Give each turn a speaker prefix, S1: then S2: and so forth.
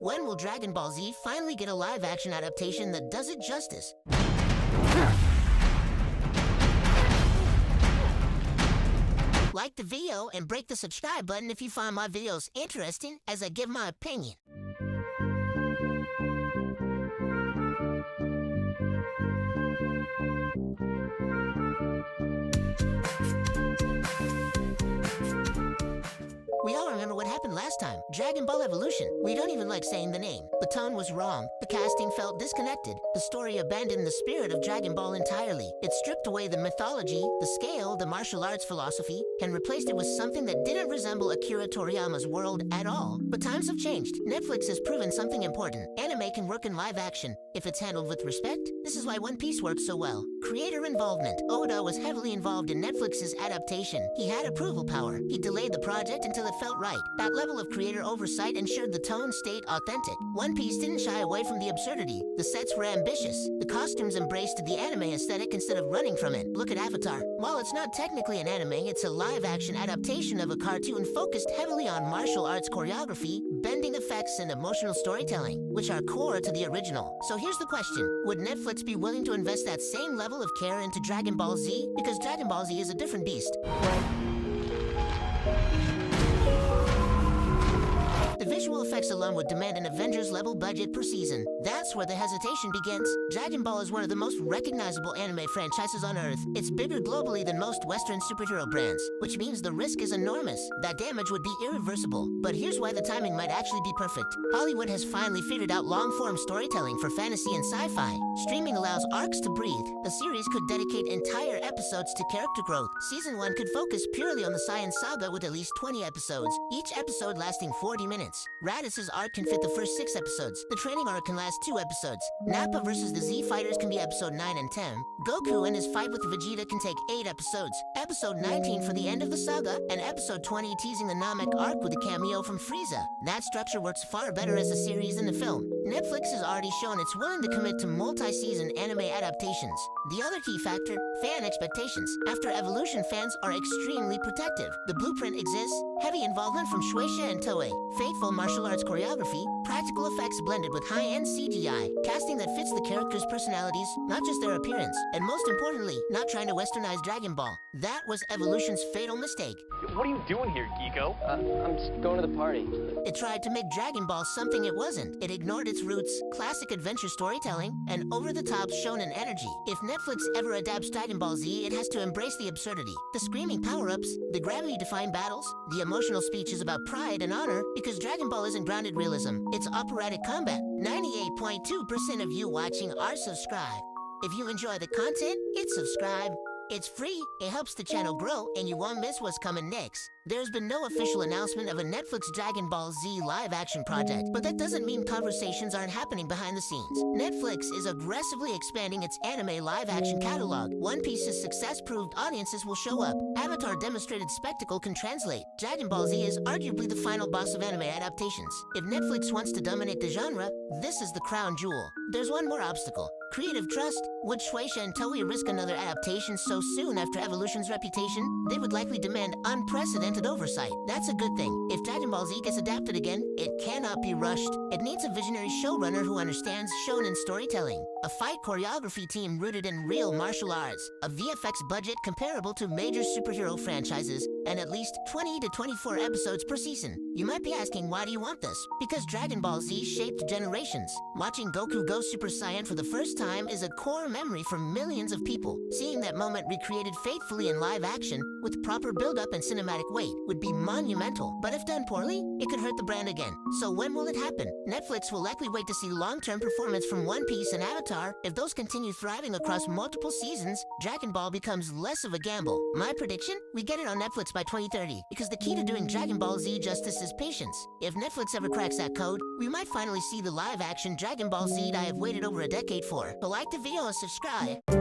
S1: When will Dragon Ball Z finally get a live-action adaptation that does it justice? Like the video and break the subscribe button if you find my videos interesting as I give my opinion. We all remember what happened last time. Dragon Ball Evolution. We don't even like saying the name. The tone was wrong. The casting felt disconnected. The story abandoned the spirit of Dragon Ball entirely. It stripped away the mythology, the scale, the martial arts philosophy, and replaced it with something that didn't resemble Akira Toriyama's world at all. But times have changed. Netflix has proven something important. Anime can work in live action if it's handled with respect. This is why One Piece works so well. Creator involvement. Oda was heavily involved in Netflix's adaptation. He had approval power. He delayed the project until it felt right. That level of creator oversight ensured the tone stayed authentic. One Piece didn't shy away from the absurdity. The sets were ambitious. The costumes embraced the anime aesthetic instead of running from it. Look at Avatar. While it's not technically an anime, it's a live-action adaptation of a cartoon focused heavily on martial arts choreography, bending effects, and emotional storytelling, which are core to the original. So here's the question. Would Netflix be willing to invest that same level of care into Dragon Ball Z? Because Dragon Ball Z is a different beast. The visual effects alone would demand an Avengers-level budget per season. That's where the hesitation begins. Dragon Ball is one of the most recognizable anime franchises on Earth. It's bigger globally than most Western superhero brands, which means the risk is enormous. That damage would be irreversible. But here's why the timing might actually be perfect. Hollywood has finally figured out long-form storytelling for fantasy and sci-fi. Streaming allows arcs to breathe. A series could dedicate entire episodes to character growth. Season 1 could focus purely on the science saga with at least 20 episodes, each episode lasting 40 minutes. Raditz' arc can fit the first 6 episodes. The training arc can last 2 episodes. Nappa versus the Z Fighters can be episode 9 and 10. Goku and his fight with Vegeta can take 8 episodes. Episode 19 for the end of the saga, and episode 20 teasing the Namek arc with a cameo from Frieza. That structure works far better as a series than a film. Netflix has already shown it's willing to commit to multi-season anime adaptations. The other key factor, fan expectations. After Evolution, fans are extremely protective. The blueprint exists, heavy involvement from Shueisha and Toei, faithful martial arts choreography, practical effects blended with high-end CGI, casting that fits the characters' personalities, not just their appearance, and most importantly, not trying to westernize Dragon Ball. That was Evolution's fatal mistake.
S2: What are you doing here, Geeko?
S3: I'm just going to the party.
S1: It tried to make Dragon Ball something it wasn't. It ignored its roots, classic adventure storytelling, and over-the-top shonen energy. If Netflix ever adapts Dragon Ball Z, it has to embrace the absurdity. The screaming power-ups, the gravity-defying battles, the emotional speeches about pride and honor, because Dragon Ball isn't grounded realism. It's operatic combat. 98.2% of you watching are subscribed. If you enjoy the content, hit subscribe. It's free, it helps the channel grow, and you won't miss what's coming next. There's been no official announcement of a Netflix Dragon Ball Z live-action project, but that doesn't mean conversations aren't happening behind the scenes. Netflix is aggressively expanding its anime live-action catalog. One Piece's success proved audiences will show up. Avatar demonstrated spectacle can translate. Dragon Ball Z is arguably the final boss of anime adaptations. If Netflix wants to dominate the genre, this is the crown jewel. There's one more obstacle. Creative trust. Would Shueisha and Toei risk another adaptation so soon after Evolution's reputation? They would likely demand unprecedented oversight. That's a good thing. If Dragon Ball Z gets adapted again, it cannot be rushed. It needs a visionary showrunner who understands shonen storytelling, a fight choreography team rooted in real martial arts, a VFX budget comparable to major superhero franchises, and at least 20 to 24 episodes per season. You might be asking, why do you want this? Because Dragon Ball Z shaped generations. Watching Goku go Super Saiyan for the first time is a core memory for millions of people. Seeing that moment recreated faithfully in live action, with proper build-up and cinematic weight, would be monumental. But if done poorly, it could hurt the brand again. So when will it happen? Netflix will likely wait to see long-term performance from One Piece and Avatar. If those continue thriving across multiple seasons, Dragon Ball becomes less of a gamble. My prediction? We get it on Netflix by 2030, because the key to doing Dragon Ball Z justice is patience. If Netflix ever cracks that code, we might finally see the live-action Dragon Ball Z I have waited over a decade for. So like the video and subscribe.